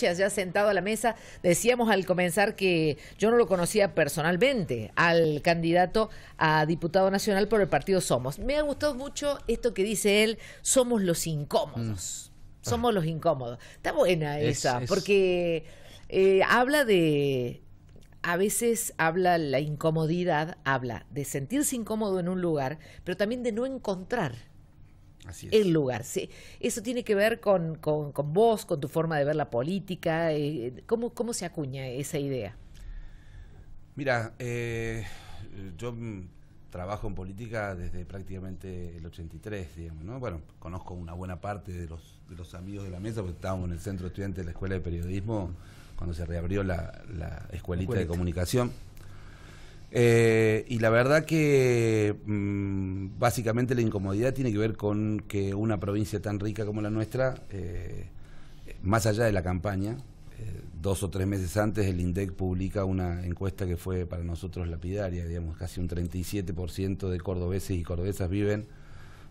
noche allá sentado a la mesa. Decíamos al comenzar que yo no lo conocía personalmente, al candidato a diputado nacional por el partido Somos. Me ha gustado mucho esto que dice él, somos los incómodos. Somos los incómodos. Está buena esa, porque habla de... A veces habla la incomodidad, habla de sentirse incómodo en un lugar, pero también de no encontrar el lugar. Sí. Eso tiene que ver con vos, con tu forma de ver la política. ¿Cómo se acuña esa idea? Mira, yo trabajo en política desde prácticamente el 83, digamos, ¿no? Bueno, conozco una buena parte de los amigos de la mesa, porque estábamos en el centro estudiante de la Escuela de Periodismo cuando se reabrió la escuelita de comunicación. Y la verdad que básicamente la incomodidad tiene que ver con que una provincia tan rica como la nuestra, más allá de la campaña, 2 o 3 meses antes el INDEC publica una encuesta que fue para nosotros lapidaria, digamos, casi un 37% de cordobeses y cordobesas viven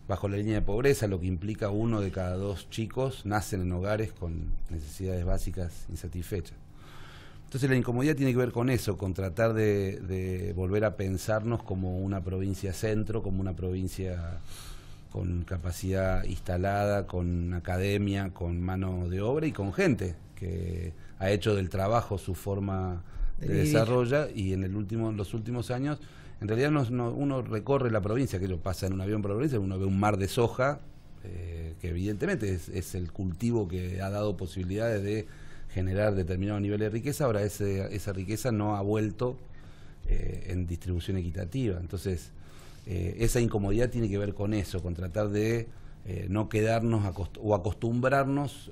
bajo la línea de pobreza, lo que implica 1 de cada 2 chicos nacen en hogares con necesidades básicas insatisfechas. Entonces la incomodidad tiene que ver con eso, con tratar de volver a pensarnos como una provincia centro, como una provincia con capacidad instalada, con academia, con mano de obra y con gente que ha hecho del trabajo su forma de desarrollo. Y en los últimos años, en realidad uno recorre la provincia, que lo pasa en un avión por la provincia, uno ve un mar de soja, que evidentemente es el cultivo que ha dado posibilidades de generar determinado nivel de riqueza. Ahora esa riqueza no ha vuelto en distribución equitativa. Entonces, esa incomodidad tiene que ver con eso, con tratar de no quedarnos o acostumbrarnos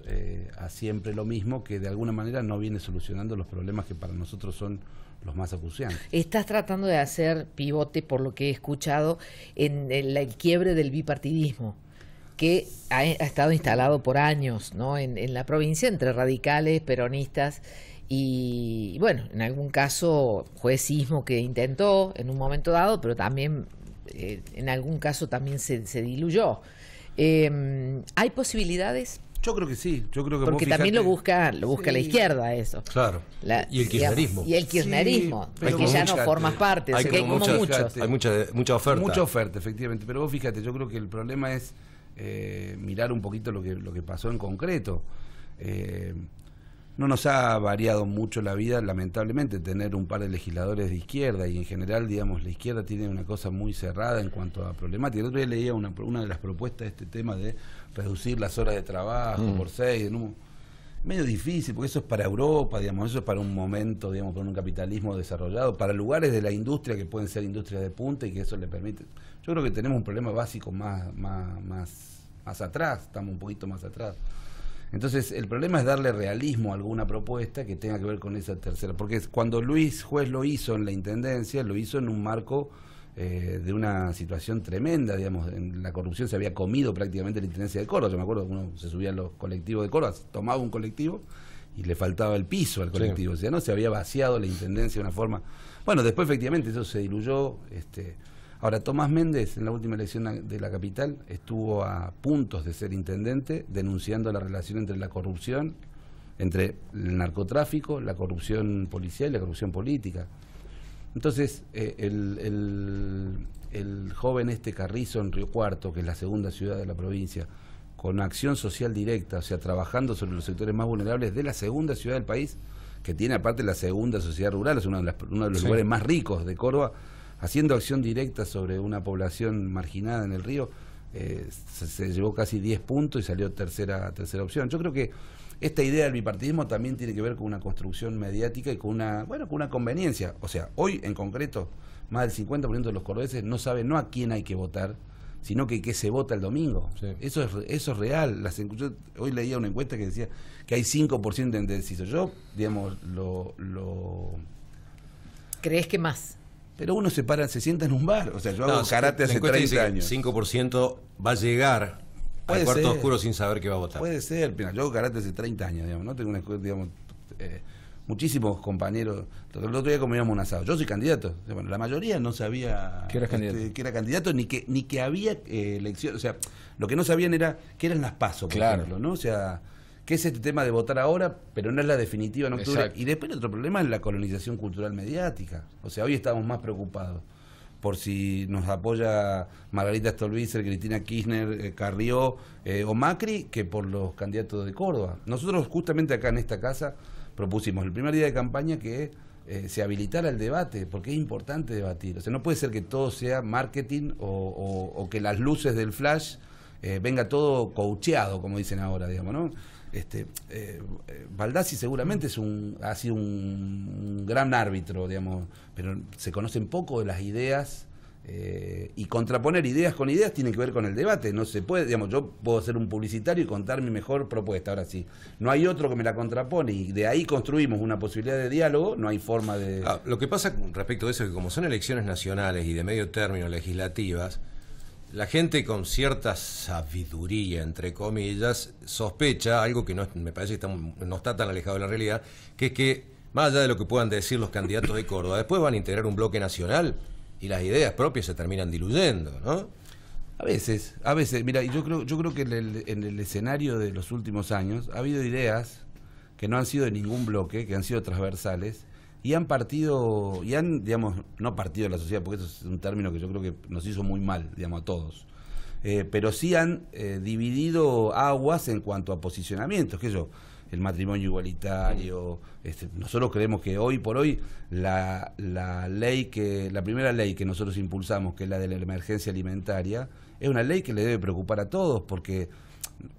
a siempre lo mismo, que de alguna manera no viene solucionando los problemas que para nosotros son los más acuciantes. Estás tratando de hacer pivote, por lo que he escuchado, en el quiebre del bipartidismo, que ha estado instalado por años, ¿no?, en la provincia, entre radicales, peronistas y, bueno, en algún caso juecismo que intentó en un momento dado, pero también en algún caso también se diluyó. ¿Hay posibilidades? Yo creo que sí, yo creo que porque también lo busca la izquierda eso. Claro. Y el kirchnerismo. Y el kirchnerismo, sí, del que ya no formas parte, hay como muchos. Hay mucha oferta. Mucha oferta, efectivamente, pero vos fíjate, yo creo que el problema es mirar un poquito lo que pasó en concreto. No nos ha variado mucho la vida, lamentablemente, tener un par de legisladores de izquierda, y en general, digamos, la izquierda tiene una cosa muy cerrada en cuanto a problemática. El otro día leía una de las propuestas de este tema de reducir las horas de trabajo por 6, medio difícil, porque eso es para Europa, digamos, eso es para un momento, digamos, para un capitalismo desarrollado, para lugares de la industria que pueden ser industrias de punta y que eso le permite. Yo creo que tenemos un problema básico más atrás, estamos un poquito más atrás. Entonces, el problema es darle realismo a alguna propuesta que tenga que ver con esa tercera, porque cuando Luis Juez lo hizo en la Intendencia, lo hizo en un marco de una situación tremenda, digamos, la corrupción se había comido prácticamente la Intendencia de Córdoba. Yo me acuerdo que uno se subía a los colectivos de Córdoba, tomaba un colectivo y le faltaba el piso al colectivo, sí. O sea, no se había vaciado la Intendencia de una forma... Bueno, después efectivamente eso se diluyó. Ahora, Tomás Méndez, en la última elección de la capital, estuvo a puntos de ser intendente, denunciando la relación entre la corrupción, entre el narcotráfico, la corrupción policial y la corrupción política. Entonces, el joven Carrizo en Río Cuarto, que es la segunda ciudad de la provincia, con acción social directa, o sea, trabajando sobre los sectores más vulnerables de la segunda ciudad del país, que tiene aparte la segunda sociedad rural, es uno de los lugares más ricos de Córdoba, haciendo acción directa sobre una población marginada en el río, se llevó casi 10 puntos y salió tercera opción. Yo creo que esta idea del bipartidismo también tiene que ver con una construcción mediática y con una conveniencia. O sea, hoy en concreto, más del 50% de los cordobeses no sabe no a quién hay que votar, sino que qué se vota el domingo. Sí. Eso es real. Yo hoy leía una encuesta que decía que hay 5% de indecisos. Yo, digamos, ¿Crees que más? Pero uno se sienta en un bar. O sea, yo hago karate hace 30 años. 5% va a llegar al cuarto oscuro sin saber qué va a votar. Puede ser. Mira, yo hago karate hace 30 años, digamos, ¿no? Tengo muchísimos compañeros. El otro día comíamos un asado. Yo soy candidato. Bueno, la mayoría no sabía que era candidato ni que había elección. O sea, lo que no sabían era qué eran las PASO, por ejemplo, ¿no? O sea, que es este tema de votar ahora, pero no es la definitiva en octubre. Exacto. Y después el otro problema es la colonización cultural mediática. O sea, hoy estamos más preocupados por si nos apoya Margarita Stolbizer, Cristina Kirchner, Carrió o Macri, que por los candidatos de Córdoba. Nosotros justamente acá en esta casa propusimos el primer día de campaña que se habilitara el debate, porque es importante debatir. O sea, no puede ser que todo sea marketing o que las luces del flash venga todo coacheado, como dicen ahora, digamos, ¿no? Baldassi seguramente ha sido un gran árbitro, digamos, pero se conocen poco de las ideas, y contraponer ideas con ideas tiene que ver con el debate. No se puede, digamos, yo puedo ser un publicitario y contar mi mejor propuesta. Ahora sí, no hay otro que me la contrapone y de ahí construimos una posibilidad de diálogo. No hay forma de... Lo que pasa respecto de eso es que como son elecciones nacionales y de medio término legislativas, la gente con cierta sabiduría, entre comillas, sospecha algo que no, me parece que no está tan alejado de la realidad, que es que, más allá de lo que puedan decir los candidatos de Córdoba, después van a integrar un bloque nacional y las ideas propias se terminan diluyendo, ¿no? A veces, mira, yo creo que en el escenario de los últimos años ha habido ideas que no han sido de ningún bloque, que han sido transversales, y han partido, digamos, no partido de la sociedad, porque eso es un término que yo creo que nos hizo muy mal, digamos, a todos. Pero sí han dividido aguas en cuanto a posicionamientos, que yo, el matrimonio igualitario, nosotros creemos que hoy por hoy la primera ley que nosotros impulsamos, que es la de la emergencia alimentaria, es una ley que le debe preocupar a todos, porque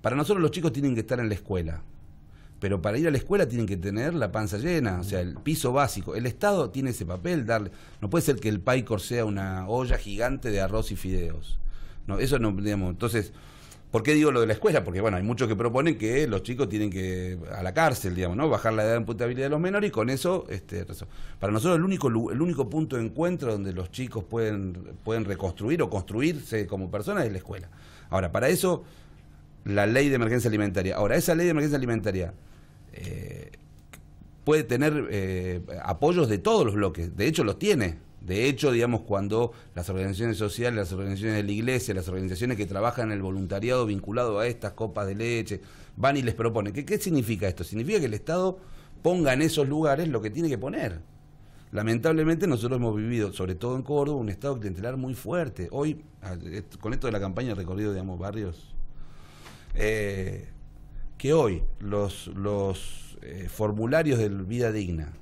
para nosotros los chicos tienen que estar en la escuela. Pero para ir a la escuela tienen que tener la panza llena, o sea, el piso básico. El Estado tiene ese papel, no puede ser que el PAICOR sea una olla gigante de arroz y fideos. No, eso no, digamos, entonces, ¿por qué digo lo de la escuela? Porque, bueno, hay muchos que proponen que los chicos tienen que a la cárcel, digamos, ¿no? Bajar la edad de imputabilidad de los menores y con eso, para nosotros el único punto de encuentro donde los chicos pueden reconstruir o construirse como personas es la escuela. Ahora, para eso, la ley de emergencia alimentaria. Ahora, esa ley de emergencia alimentaria puede tener apoyos de todos los bloques, de hecho los tiene. De hecho, digamos, cuando las organizaciones sociales, las organizaciones de la iglesia, las organizaciones que trabajan en el voluntariado vinculado a estas copas de leche, van y les proponen. ¿Qué significa esto? Significa que el Estado ponga en esos lugares lo que tiene que poner. Lamentablemente nosotros hemos vivido, sobre todo en Córdoba, un estado clientelar muy fuerte. Hoy, con esto de la campaña de recorrido, digamos, barrios, que hoy los formularios de Vida Digna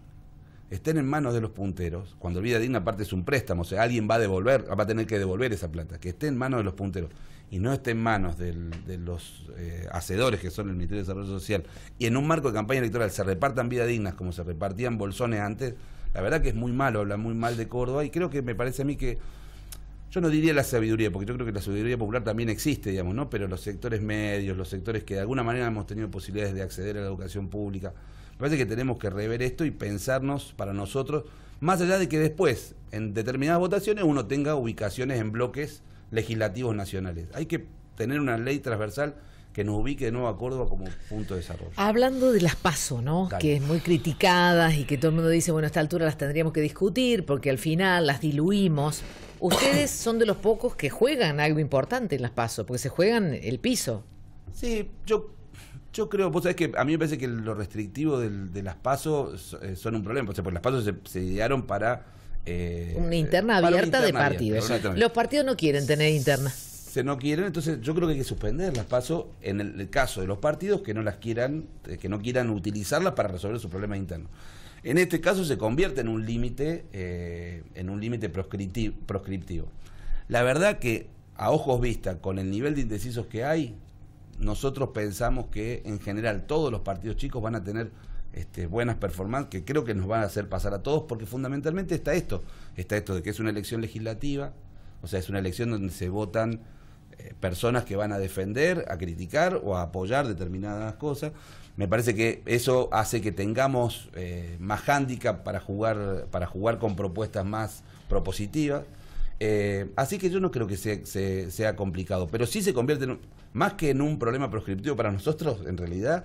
estén en manos de los punteros, cuando Vida Digna aparte es un préstamo, o sea, alguien va a tener que devolver esa plata, que esté en manos de los punteros y no esté en manos de los hacedores, que son el Ministerio de Desarrollo Social, y en un marco de campaña electoral se repartan Vida Dignas como se repartían bolsones antes, la verdad que es muy malo, habla muy mal de Córdoba, y creo que me parece a mí que, yo no diría la sabiduría, porque yo creo que la sabiduría popular también existe, digamos, ¿no? Pero los sectores medios, los sectores que de alguna manera hemos tenido posibilidades de acceder a la educación pública, me parece que tenemos que rever esto y pensarnos para nosotros, más allá de que después, en determinadas votaciones, uno tenga ubicaciones en bloques legislativos nacionales. Hay que tener una ley transversal que nos ubique de nuevo a Córdoba como punto de desarrollo. Hablando de las PASO, ¿no? Dale. Que es muy criticadas y que todo el mundo dice, bueno, a esta altura las tendríamos que discutir porque al final las diluimos. Ustedes son de los pocos que juegan algo importante en las PASO, porque se juegan el piso. Sí, yo creo, vos sabés que a mí me parece que lo restrictivo de las PASO son un problema, o sea, porque las PASO se idearon para... una interna abierta de partidos. Los partidos no quieren tener interna. Se no quieren, entonces yo creo que hay que suspender las PASO en el caso de los partidos que no las quieran, que no quieran utilizarlas para resolver sus problemas internos. En este caso se convierte en un límite proscriptivo. La verdad que a ojos vistas, con el nivel de indecisos que hay, nosotros pensamos que en general todos los partidos chicos van a tener buenas performances, que creo que nos van a hacer pasar a todos, porque fundamentalmente está esto de que es una elección legislativa, o sea, es una elección donde se votan personas que van a defender, a criticar o a apoyar determinadas cosas. Me parece que eso hace que tengamos más hándicap para jugar con propuestas más propositivas. Así que yo no creo que sea complicado, pero sí se convierte más que en un problema proscriptivo para nosotros, en realidad,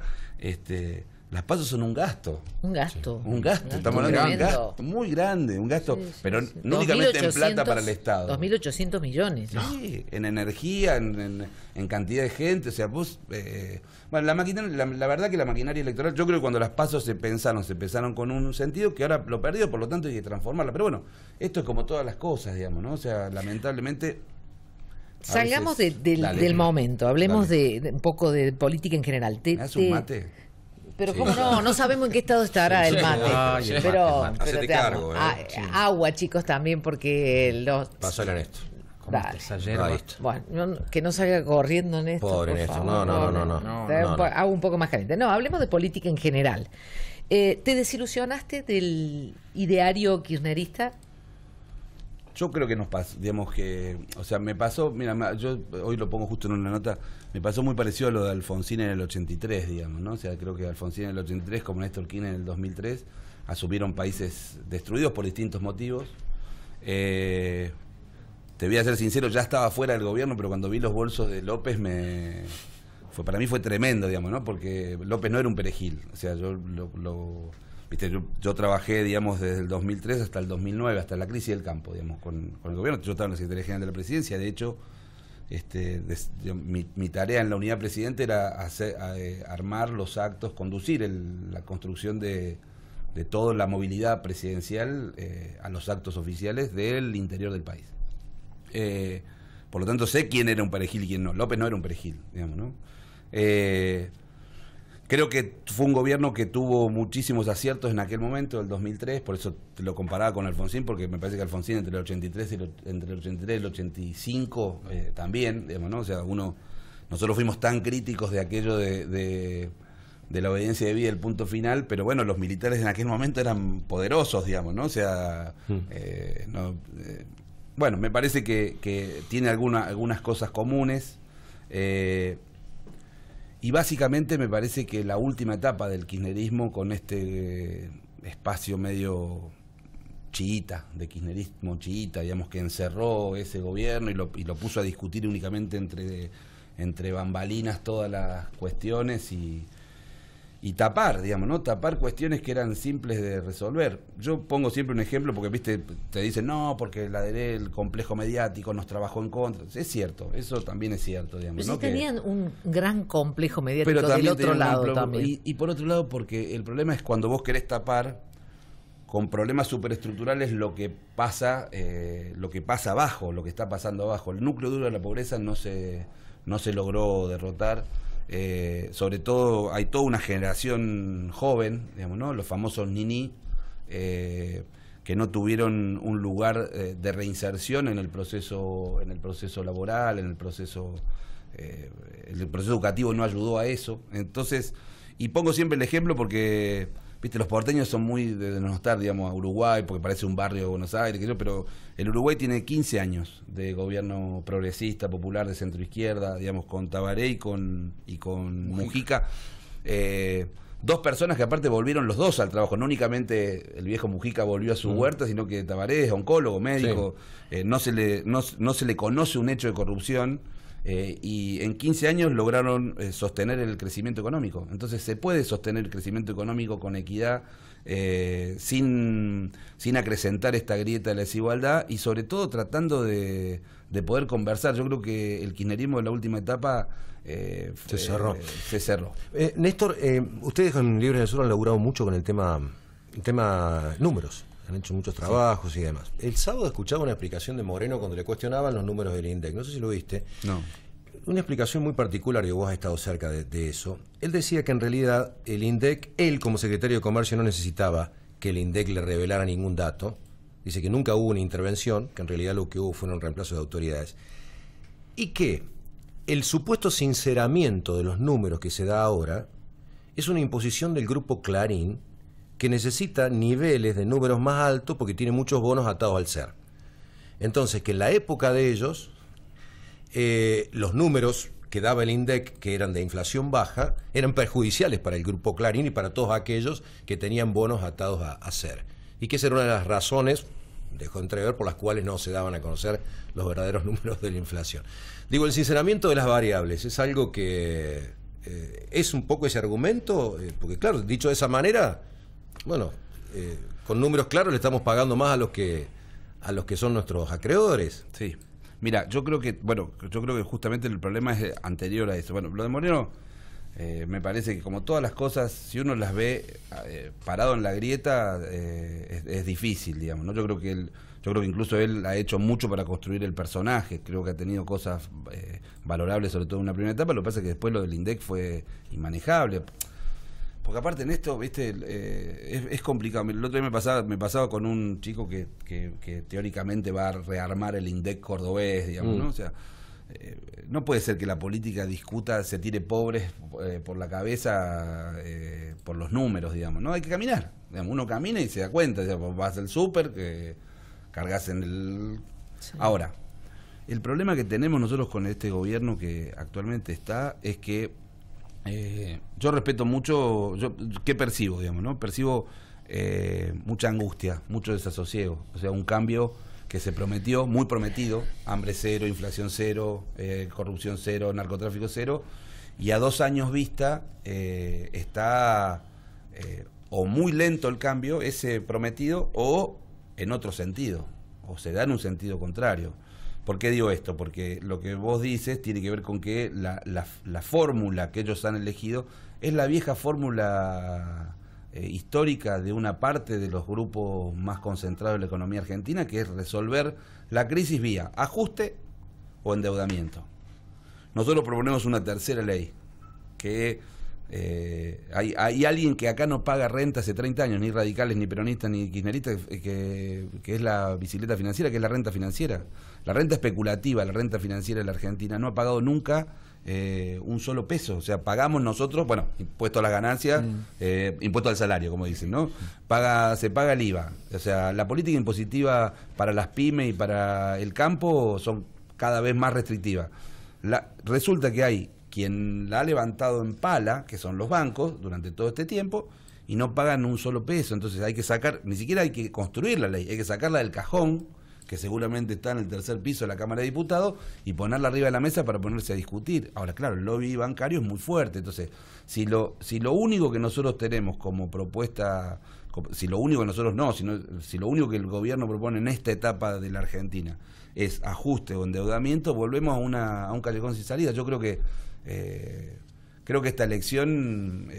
las PASO son un gasto. Un gasto. Un gasto, estamos hablando de un gasto muy grande, un gasto, pero no únicamente en plata para el Estado. 2.800 millones. Sí, en energía, en cantidad de gente, o sea, vos... bueno, la verdad que la maquinaria electoral, yo creo que cuando las PASO se pensaron con un sentido que ahora lo perdió, por lo tanto hay que transformarla. Pero bueno, esto es como todas las cosas, digamos, ¿no? O sea, lamentablemente... Salgamos del momento, hablemos de un poco de política en general. ¿Me das un mate? Pero sí. ¿Cómo no sabemos en qué estado estará el mate. Pero hacete cargo, agua, chicos, también, porque los... Pasó el Néstor. Bueno, que no salga corriendo, Néstor. Pobre Néstor, no. Hago un poco más caliente. No, hablemos de política en general. ¿Te desilusionaste del ideario kirchnerista? Yo creo que nos pasó, digamos que, o sea, me pasó, mira, yo hoy lo pongo justo en una nota, me pasó muy parecido a lo de Alfonsín en el 83, digamos, ¿no? O sea, creo que Alfonsín en el 83, como Néstor Kirchner en el 2003, asumieron países destruidos por distintos motivos. Te voy a ser sincero, ya estaba fuera del gobierno, pero cuando vi los bolsos de López, para mí fue tremendo, digamos, ¿no? Porque López no era un perejil, o sea, yo trabajé, digamos, desde el 2003 hasta el 2009, hasta la crisis del campo, digamos, con el gobierno. Yo estaba en la Secretaría General de la Presidencia. De hecho, mi tarea en la unidad presidente era armar los actos, conducir la construcción de toda la movilidad presidencial a los actos oficiales del interior del país. Por lo tanto, sé quién era un perejil y quién no. López no era un perejil, digamos, ¿no? Creo que fue un gobierno que tuvo muchísimos aciertos en aquel momento, el 2003, por eso te lo comparaba con Alfonsín, porque me parece que Alfonsín entre el 83 y el 85 también, digamos, ¿no? O sea, nosotros fuimos tan críticos de aquello de la obediencia de vida, el punto final, pero bueno, los militares en aquel momento eran poderosos, digamos, ¿no? O sea, bueno, me parece que tiene algunas cosas comunes. Y básicamente me parece que la última etapa del kirchnerismo, con este espacio medio chiita, de kirchnerismo chiita, digamos, que encerró ese gobierno y lo puso a discutir únicamente entre bambalinas todas las cuestiones y tapar, digamos, ¿no? Tapar cuestiones que eran simples de resolver. Yo pongo siempre un ejemplo porque, viste, te dicen, no, porque el complejo mediático nos trabajó en contra. Es cierto, eso también es cierto, digamos. Pero ¿no? sí tenían un gran complejo mediático del otro lado también. Y por otro lado, porque el problema es cuando vos querés tapar con problemas superestructurales lo que pasa abajo, lo que está pasando abajo. El núcleo duro de la pobreza no se logró derrotar. Sobre todo hay toda una generación joven, digamos, ¿no? Los famosos niní, que no tuvieron un lugar de reinserción en el proceso laboral, el proceso educativo no ayudó a eso. Entonces, y pongo siempre el ejemplo porque, viste, los porteños son muy de denostar, digamos, a Uruguay, porque parece un barrio de Buenos Aires, pero el Uruguay tiene 15 años de gobierno progresista, popular, de centroizquierda, digamos, con Tabaré y con Mujica. Dos personas que aparte volvieron los dos al trabajo, no únicamente el viejo Mujica volvió a su huerta, sino que Tabaré es oncólogo, médico, sí. No se le conoce un hecho de corrupción. Y en 15 años lograron sostener el crecimiento económico. Entonces se puede sostener el crecimiento económico con equidad, sin acrecentar esta grieta de la desigualdad y sobre todo tratando de poder conversar. Yo creo que el kirchnerismo de la última etapa se cerró. Néstor, ustedes en Libres del Sur han laburado mucho con el tema números. Han hecho muchos trabajos y demás. El sábado escuchaba una explicación de Moreno cuando le cuestionaban los números del INDEC. No sé si lo viste. No. Una explicación muy particular, y vos has estado cerca de eso. Él decía que en realidad el INDEC, él como secretario de Comercio no necesitaba que el INDEC le revelara ningún dato. Dice que nunca hubo una intervención, que en realidad lo que hubo fue un reemplazo de autoridades. Y que el supuesto sinceramiento de los números que se da ahora es una imposición del grupo Clarín, que necesita niveles de números más altos porque tiene muchos bonos atados al ser. Entonces, que en la época de ellos, los números que daba el INDEC, que eran de inflación baja, eran perjudiciales para el grupo Clarín y para todos aquellos que tenían bonos atados a ser. Y que esa era una de las razones, dejó entrever, por las cuales no se daban a conocer los verdaderos números de la inflación. Digo, el sinceramiento de las variables es algo que ¿Es un poco ese argumento? Porque claro, dicho de esa manera, bueno, con números claros le estamos pagando más a los que son nuestros acreedores. Sí. Mira, yo creo que justamente el problema es anterior a eso. Bueno, lo de Moreno, me parece que como todas las cosas, si uno las ve parado en la grieta, es difícil, digamos, ¿no? Yo creo que incluso él ha hecho mucho para construir el personaje. Creo que ha tenido cosas valorables, sobre todo en una primera etapa. Lo que pasa es que después lo del INDEC fue inmanejable. Porque aparte en esto, viste, es complicado. El otro día me pasaba con un chico que teóricamente va a rearmar el INDEC cordobés, digamos, ¿no? O sea, no puede ser que la política discuta, se tire pobres por la cabeza por los números, digamos, ¿no? Hay que caminar. Digamos, uno camina y se da cuenta, digamos, vas al súper, que cargas en el... Sí. Ahora, el problema que tenemos nosotros con este gobierno que actualmente está es que yo respeto mucho, ¿qué percibo, digamos, no? Percibo mucha angustia, mucho desasosiego, o sea, un cambio que se prometió, muy prometido, hambre cero, inflación cero, corrupción cero, narcotráfico cero, y a 2 años vista está o muy lento el cambio, ese prometido, o en otro sentido, o se da en un sentido contrario. ¿Por qué digo esto? Porque lo que vos dices tiene que ver con que la fórmula que ellos han elegido es la vieja fórmula histórica de una parte de los grupos más concentrados de la economía argentina, que es resolver la crisis vía ajuste o endeudamiento. Nosotros proponemos una tercera ley, que hay alguien que acá no paga renta hace 30 años, ni radicales, ni peronistas, ni kirchneristas, que es la bicicleta financiera, que es la renta financiera. La renta especulativa, la renta financiera de la Argentina no ha pagado nunca un solo peso. O sea, pagamos nosotros, bueno, impuesto a las ganancias, impuesto al salario, como dicen, ¿no? Se paga el IVA. O sea, la política impositiva para las pymes y para el campo son cada vez más restrictivas. Resulta que hay quien la ha levantado en pala, que son los bancos, durante todo este tiempo, y no pagan un solo peso. Entonces hay que sacar, ni siquiera hay que construir la ley, hay que sacarla del cajón, que seguramente está en el tercer piso de la Cámara de Diputados, y ponerla arriba de la mesa para ponerse a discutir. Ahora, claro, el lobby bancario es muy fuerte. Entonces, si lo único que nosotros tenemos como propuesta, si lo único que el gobierno propone en esta etapa de la Argentina es ajuste o endeudamiento, volvemos a un callejón sin salida. Yo creo que esta elección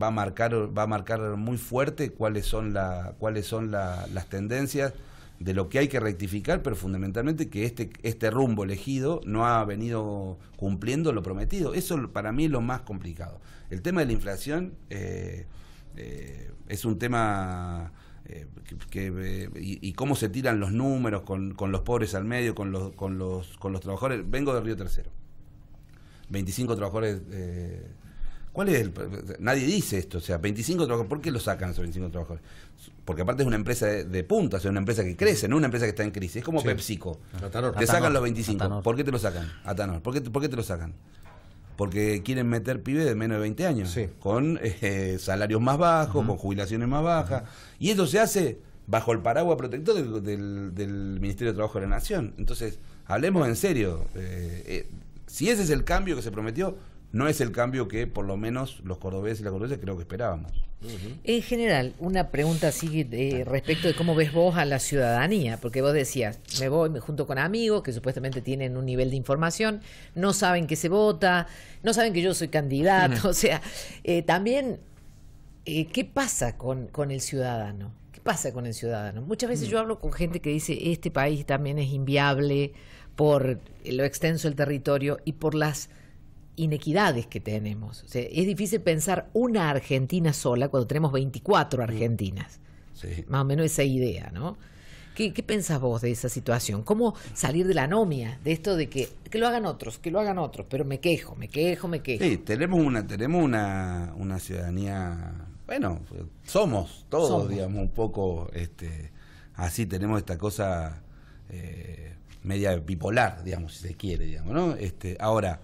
va a marcar muy fuerte cuáles son las tendencias de lo que hay que rectificar, pero fundamentalmente que este rumbo elegido no ha venido cumpliendo lo prometido. Eso para mí es lo más complicado. El tema de la inflación es un tema y cómo se tiran los números con los pobres al medio, con los trabajadores. Vengo de Río Tercero. 25 trabajadores. ¿Cuál es nadie dice esto? O sea, 25 trabajadores. ¿Por qué lo sacan esos 25 trabajadores? Porque aparte es una empresa de punta, o sea, una empresa que crece, no una empresa que está en crisis. Es como sí. PepsiCo. Te sacan los 25. Atanor. ¿Por qué te lo sacan? Atanor. ¿Por qué te lo sacan? Porque quieren meter pibes de menos de 20 años, sí. Con salarios más bajos, con jubilaciones más bajas. Y eso se hace bajo el paraguas protector del Ministerio de Trabajo de la Nación. Entonces, hablemos en serio. Si ese es el cambio que se prometió, no es el cambio que por lo menos los cordobeses y las cordobesas creo que esperábamos. En general, una pregunta así respecto de cómo ves vos a la ciudadanía, porque vos decías, me junto con amigos que supuestamente tienen un nivel de información, no saben que se vota, no saben que yo soy candidato, o sea, también, ¿qué pasa con el ciudadano? ¿Qué pasa con el ciudadano? Muchas veces yo hablo con gente que dice, este país también es inviable por lo extenso del territorio y por las inequidades que tenemos. O sea, es difícil pensar una Argentina sola cuando tenemos 24 Argentinas. Sí. Más o menos esa idea, ¿no? ¿Qué pensás vos de esa situación? ¿Cómo salir de la anomia? De esto de que lo hagan otros, pero me quejo. Sí, tenemos una ciudadanía, bueno, somos todos, digamos, un poco así, tenemos esta cosa media bipolar, digamos, si se quiere, digamos, ¿no? Ahora,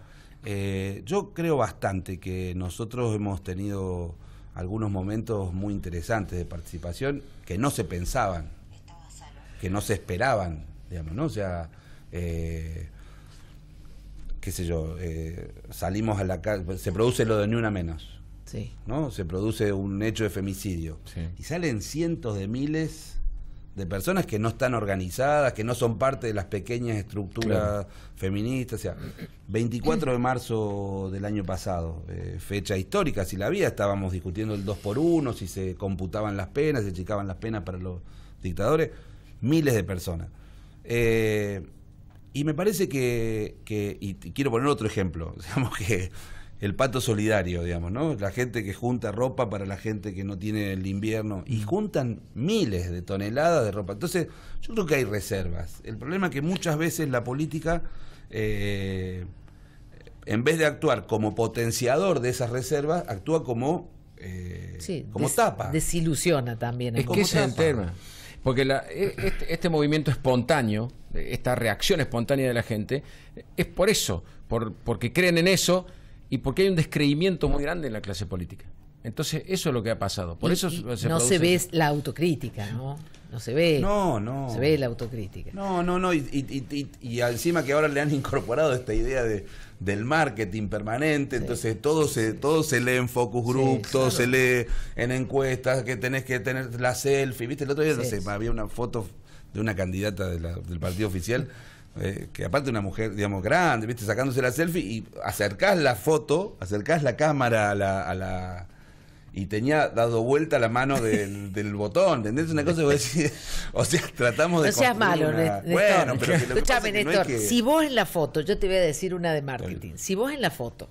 yo creo bastante que nosotros hemos tenido algunos momentos muy interesantes de participación que no se pensaban, que no se esperaban, digamos, ¿no? O sea, qué sé yo, salimos a la calle, se produce lo de Ni Una Menos, Sí. ¿no? Se produce un hecho de femicidio. Sí. Y salen cientos de miles de personas que no están organizadas, que no son parte de las pequeñas estructuras feministas. O sea, 24 de marzo del año pasado, fecha histórica, si la había, estábamos discutiendo el 2x1, si se computaban las penas, se achicaban las penas para los dictadores, miles de personas. Y me parece y quiero poner otro ejemplo, digamos que el pato solidario, digamos, ¿no? La gente que junta ropa para la gente que no tiene el invierno, y juntan miles de toneladas de ropa. Entonces, yo creo que hay reservas. El problema es que muchas veces la política, en vez de actuar como potenciador de esas reservas, actúa como tapa. Desilusiona también. Es que ese es el tema. Porque este movimiento espontáneo, esta reacción espontánea de la gente, es por eso, porque creen en eso y porque hay un descreimiento muy grande en la clase política. Entonces, eso es lo que ha pasado. Por eso se ve la autocrítica, ¿no? No se ve. No. Se ve la autocrítica. No. Y encima que ahora le han incorporado esta idea del marketing permanente, sí. Entonces todo se lee en focus group, sí, todo claro. Se lee en encuestas, que tenés que tener la selfie, ¿viste? El otro día, sí, no sé, había una foto de una candidata del partido oficial, que aparte una mujer, digamos, grande, ¿viste? Sacándose la selfie, y acercás la foto, acercás la cámara a la y tenía dado vuelta la mano del botón, ¿entendés? Una cosa que vos decís, o sea, tratamos de... No seas malo, Néstor. Bueno, pero que escúchame, Néstor, no si vos en la foto, yo te voy a decir una de marketing, si vos en la foto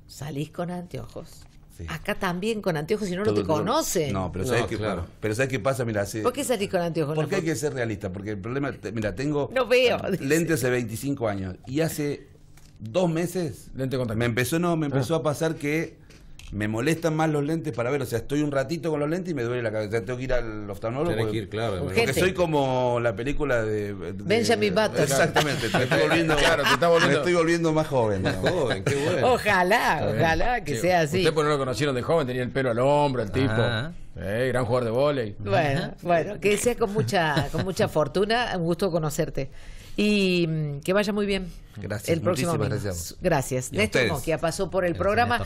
salís con anteojos, sí. Acá también con anteojos, si no, no te conocen. No, pero ¿sabes qué? Claro. Pero ¿sabes qué pasa? Mira, ¿por qué salís con anteojos? Porque hay que ser realista, porque el problema, mira, tengo no veo, lentes hace 25 años, y hace 2 meses me empezó a pasar que me molestan más los lentes para ver, o sea, estoy un ratito con los lentes y me duele la cabeza, tengo que ir al oftalmólogo. Tenés que ir, claro. Porque soy como la película de Benjamin Button. Exactamente, me estoy volviendo más joven. Más joven, qué bueno. Ojalá que sea así. Usted, pues, no lo conocieron de joven, tenía el pelo al hombro, el tipo. Gran jugador de vóley. Bueno, que sea con mucha fortuna, un gusto conocerte. Y que vaya muy bien. Gracias, el próximo muchísimas gracias. Gracias. Néstor Moquia pasó por el programa.